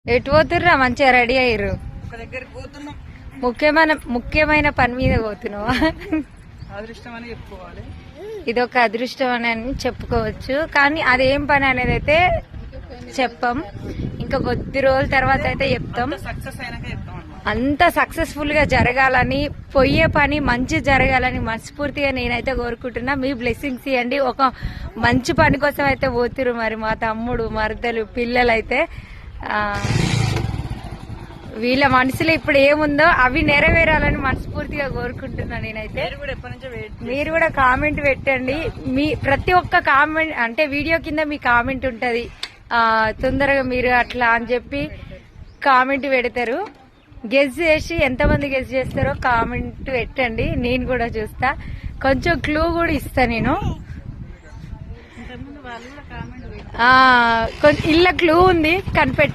ఎటు పోతుర్రా? మంచిగా రెడీ అయ్యారు. ముఖ్యమైన పని మీద పోతున్నావా? అదృష్టం అని చెప్పుకోవాలి. ఇదొక అదృష్టం అని చెప్పుకోవచ్చు, కానీ అదేం పని అనేది అయితే చెప్పం. ఇంకా కొద్ది రోజుల తర్వాత అయితే చెప్తాం. సక్సెస్ అయినాక చెప్తాం. అంత సక్సెస్ఫుల్ గా జరగాలని, పోయే పని మంచి జరగాలని మనస్ఫూర్తిగా నేనైతే కోరుకుంటున్నా. మీ బ్లెస్సింగ్స్ ఇవ్వండి. ఒక మంచి పని కోసం అయితే పోతురు మరి మా తమ్ముడు, మరదలు, పిల్లలు అయితే. వీళ్ళ మనసులో ఇప్పుడు ఏముందో అవి నెరవేరాలని మనస్ఫూర్తిగా కోరుకుంటున్నా నేనైతే. మీరు కూడా కామెంట్ పెట్టండి. మీ ప్రతి ఒక్క కామెంట్ అంటే వీడియో కింద మీ కామెంట్ ఉంటది, తొందరగా మీరు అట్లా అని చెప్పి కామెంట్ పెడతారు. గెస్ చేసి ఎంతమంది గెస్ చేస్తారో కామెంట్ పెట్టండి, నేను కూడా చూస్తా. కొంచెం క్లూ కూడా ఇస్తా నేను. ఇళ్ళ క్లూ ఉంది కనిపెట్టి